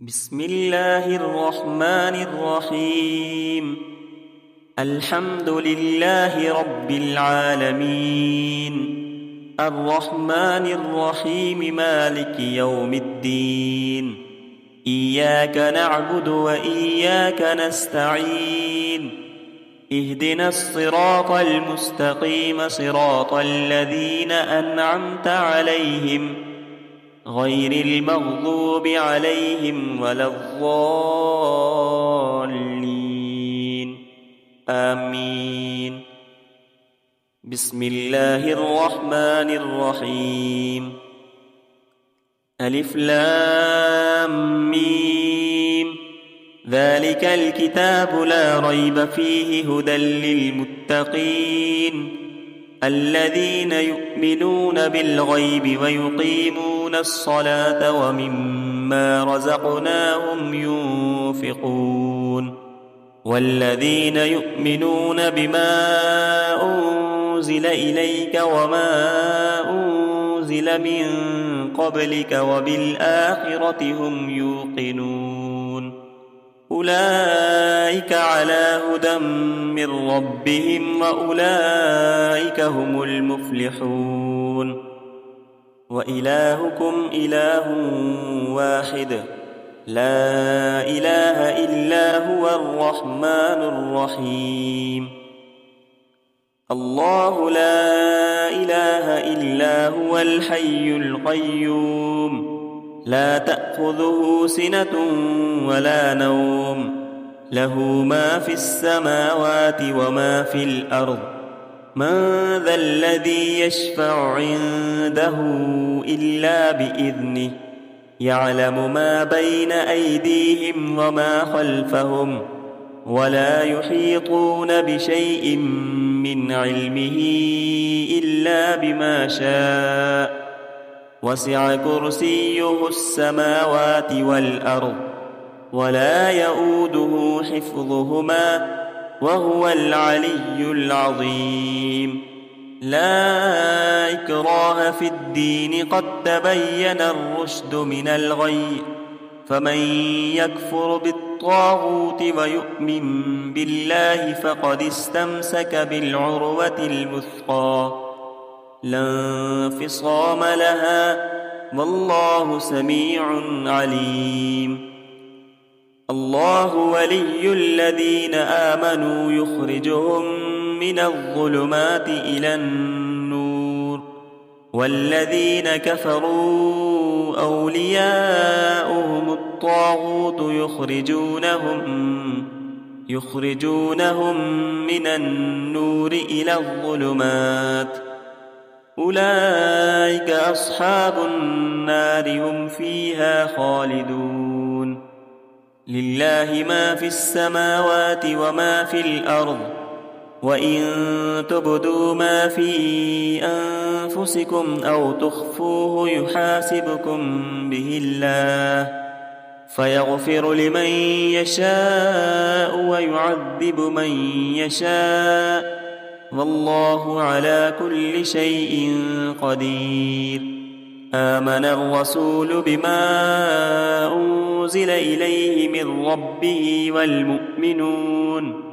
بسم الله الرحمن الرحيم. الحمد لله رب العالمين، الرحمن الرحيم، مالك يوم الدين. إياك نعبد وإياك نستعين. اهدنا الصراط المستقيم، صراط الذين أنعمت عليهم غير المغضوب عليهم ولا الضالين، آمين. بسم الله الرحمن الرحيم. ألف لام ميم، ذلك الكتاب لا ريب فيه، هدى للمتقين الذين يؤمنون بالغيب ويقيمون الصلاة ومما رزقناهم ينفقون. والذين يؤمنون بما أنزل إليك وما أنزل من قبلك وبالآخرة هم يوقنون. أولئك على هدى من ربهم وأولئك هم المفلحون. وإلهكم إله واحد، لا إله إلا هو الرحمن الرحيم. الله لا إله إلا هو الحي القيوم، لا تأخذه سنة ولا نوم، له ما في السماوات وما في الأرض. من ذا الذي يشفع عنده إلا بإذنه، يعلم ما بين أيديهم وما خلفهم، ولا يحيطون بشيء من علمه إلا بما شاء. وسع كرسيه السماوات والأرض، ولا يؤوده حفظهما، وهو العلي العظيم. لا إكراه في الدين، قد تبين الرشد من الغي. فمن يكفر بالطاغوت ويؤمن بالله فقد استمسك بالعروة الوثقى، لا انفصام لها، والله سميع عليم. الله ولي الذين آمنوا، يخرجهم من الظلمات إلى النور. والذين كفروا أولياؤهم الطاغوت، يخرجونهم من النور إلى الظلمات. أولئك أصحاب النار، هم فيها خالدون. لله ما في السماوات وما في الأرض، وإن تبدوا ما في أنفسكم أو تخفوه يحاسبكم به الله، فيغفر لمن يشاء ويعذب من يشاء، والله على كل شيء قدير. آمن الرسول بما أنزل إليه من ربه والمؤمنون،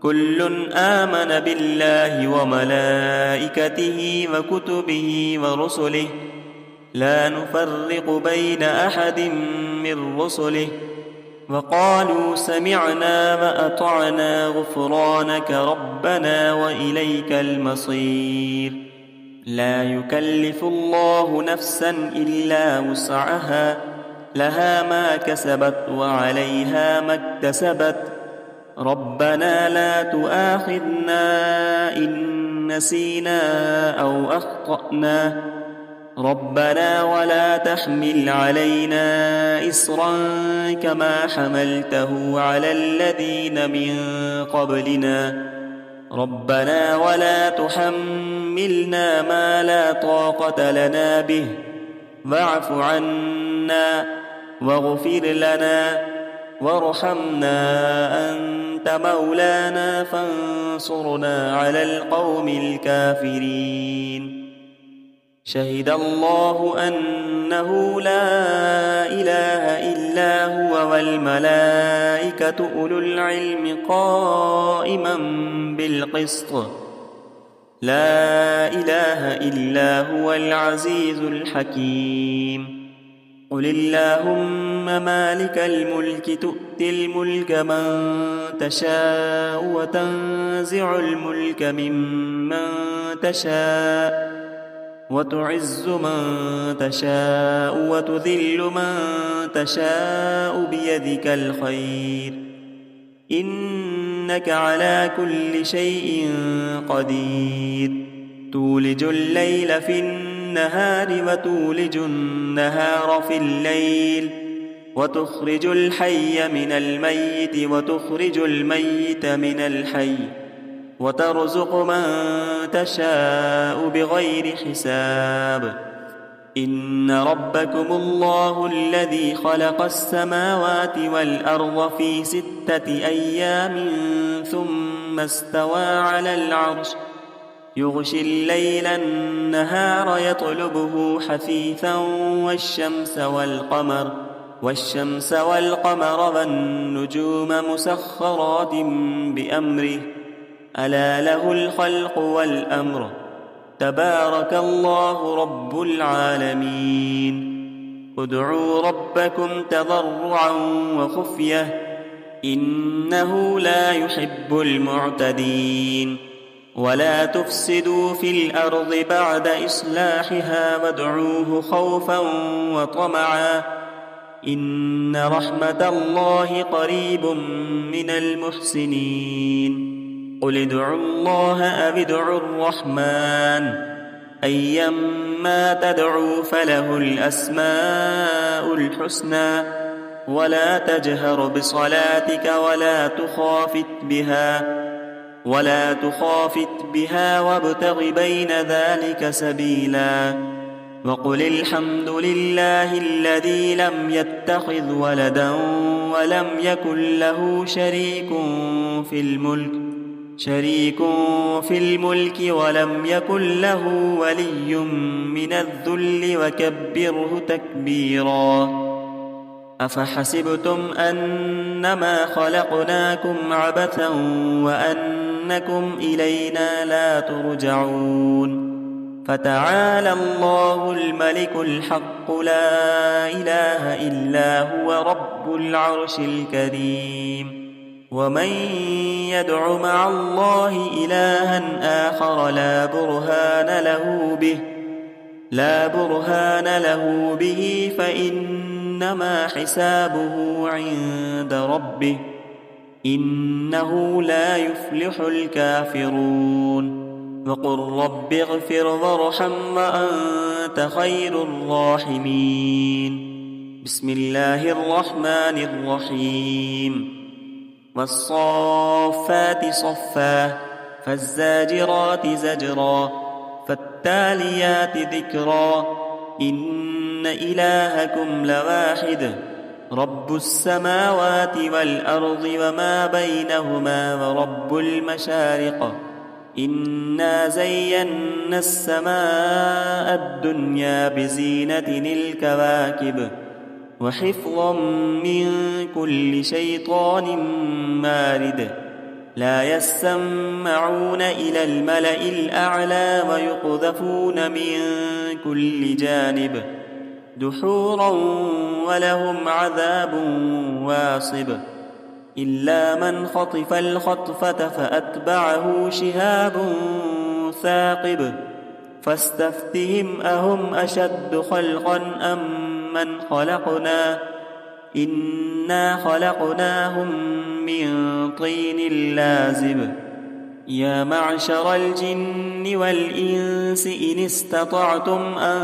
كل آمن بالله وملائكته وكتبه ورسله، لا نفرق بين أحد من رسله، وقالوا سمعنا وأطعنا غفرانك ربنا وإليك المصير. لا يكلف الله نفسا إلا وسعها، لها ما كسبت وعليها ما اكتسبت. ربنا لا تؤاخذنا إن نسينا أو أخطأنا، ربنا ولا تحمل علينا إصرا كما حملته على الذين من قبلنا، ربنا ولا تحملنا ما لا طاقة لنا به، واعف عنا واغفر لنا وارحمنا، أنت مولانا فانصرنا على القوم الكافرين. شهد الله أنه أنه لا إله إلا هو والملائكة أولو العلم قائما بالقسط لا إله إلا هو العزيز الحكيم قل اللهم مالك الملك تؤتي الملك من تشاء وتنزع الملك ممن تشاء وتعز من تشاء وتذل من تشاء بيدك الخير إنك على كل شيء قدير تولج الليل في النهار وتولج النهار في الليل وتخرج الحي من الميت وتخرج الميت من الحي وترزق من تشاء بغير حساب إن ربكم الله الذي خلق السماوات والأرض في 6 أيام ثم استوى على العرش يغشي الليل النهار يطلبه حثيثا والشمس والقمر والنجوم مسخرات بأمره ألا له الخلق والأمر تبارك الله رب العالمين ادعوا ربكم تضرعا وخفية إنه لا يحب المعتدين ولا تفسدوا في الأرض بعد إصلاحها وادعوه خوفا وطمعا إن رحمة الله قريب من المحسنين قل ادعوا الله أو ادعوا الرحمن أيما تدعوا فله الأسماء الحسنى ولا تجهر بصلاتك ولا تخافت بها وابتغ بين ذلك سبيلا وقل الحمد لله الذي لم يتخذ ولدا ولم يكن له شريك في الملك ولم يكن له ولي من الذل وكبره تكبيرا أفحسبتم أنما خلقناكم عبثا وأنكم إلينا لا ترجعون فتعالى الله الملك الحق لا إله إلا هو رب العرش الكريم ومن يدع مع الله إلها آخر لا برهان له به فإنما حسابه عند ربه إنه لا يفلح الكافرون وقل رب اغفر وارحم وأنت خير الراحمين بسم الله الرحمن الرحيم والصافات صفا فالزاجرات زجرا فالتاليات ذكرا إن إلهكم لواحد رب السماوات والأرض وما بينهما ورب المشارق إنا زينا السماء الدنيا بزينة الكواكب وحفظا من كل شيطان مارد لا يسمعون إلى الملأ الأعلى ويقذفون من كل جانب دحورا ولهم عذاب واصب إلا من خطف الخطفة فأتبعه شهاب ثاقب فاستفتهم أهم أشد خلقا أم من خلقنا إنا خلقناهم من طين لازب يا معشر الجن والإنس إن استطعتم أن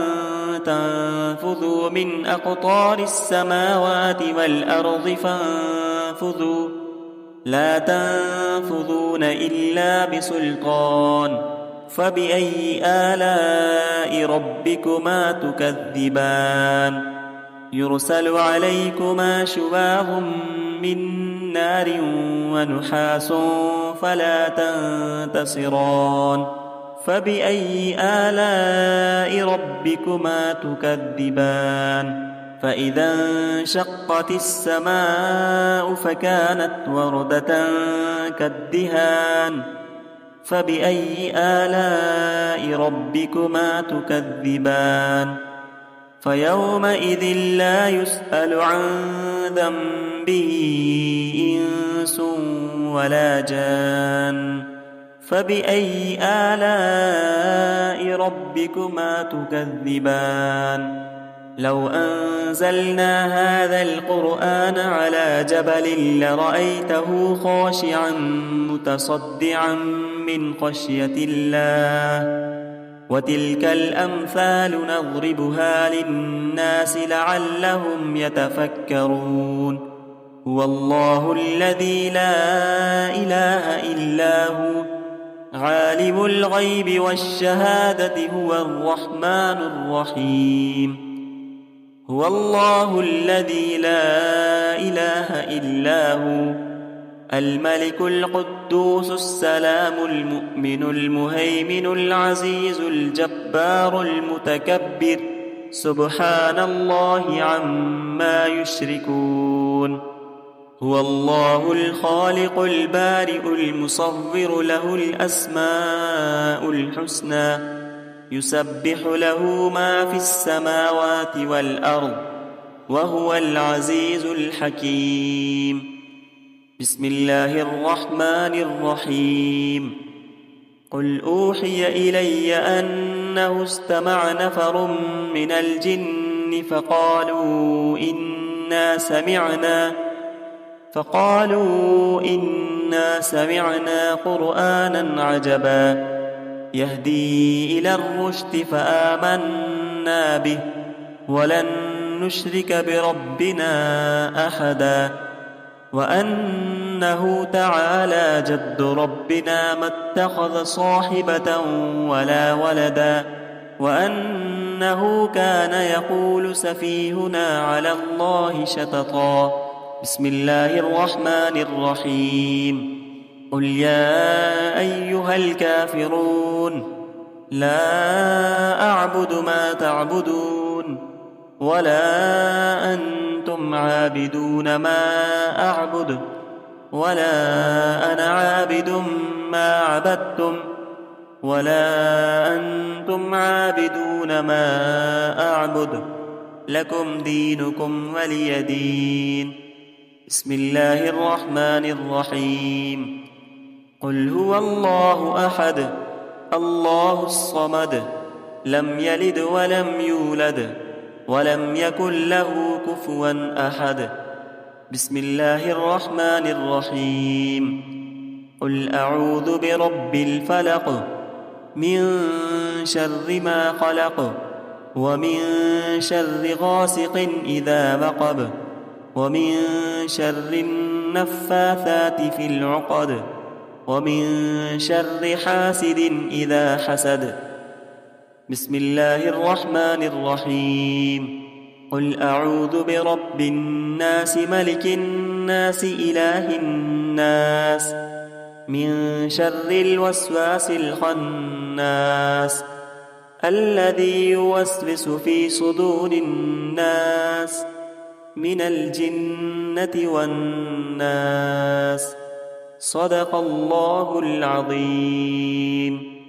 تنفذوا من أقطار السماوات والأرض فانفذوا لا تنفذون إلا بسلطان فبأي آلاء ربكما تكذبان يرسل عليكما شواظ من نار ونحاس فلا تنتصران فبأي آلاء ربكما تكذبان فإذا انشقت السماء فكانت وردة كالدهان فبأي آلاء ربكما تكذبان فيومئذ لا يسأل عن ذنبه إنس ولا جان فبأي آلاء ربكما تكذبان لو أنزلنا هذا القرآن على جبل لرأيته خاشعا متصدعا من خشية الله وتلك الأمثال نضربها للناس لعلهم يتفكرون هو الله الذي لا إله إلا هو عالم الغيب والشهادة هو الرحمن الرحيم هو الله الذي لا إله إلا هو الملك القدوس السلام المؤمن المهيمن العزيز الجبار المتكبر سبحان الله عما يشركون هو الله الخالق البارئ المصور له الأسماء الحسنى يسبح له ما في السماوات والأرض وهو العزيز الحكيم بسم الله الرحمن الرحيم قل أوحي إلي أنه استمع نفر من الجن فقالوا إنا سمعنا قرآنا عجبا يهدي إلى الرشد فآمنا به ولن نشرك بربنا أحدا وأنه تعالى جد ربنا ما اتخذ صاحبة ولا ولدا وأنه كان يقول سفيهنا على الله شططا بسم الله الرحمن الرحيم قل يا أيها الكافرون لا أعبد ما تعبدون ولا أنتم عابدون ما أعبد ولا أنا عابد ما عبدتم ولا أنتم عابدون ما أعبد لكم دينكم ولي دين بسم الله الرحمن الرحيم قل هو الله أحد الله الصمد لم يلد ولم يولد ولم يكن له كفوا أحد بسم الله الرحمن الرحيم قل أعوذ برب الفلق من شر ما خلق ومن شر غاسق إذا وقب ومن شر النفاثات في العقد ومن شر حاسد إذا حسد بسم الله الرحمن الرحيم قل أعوذ برب الناس ملك الناس إله الناس من شر الوسواس الخناس الذي يوسوس في صدور الناس من الجنة والناس صدق الله العظيم.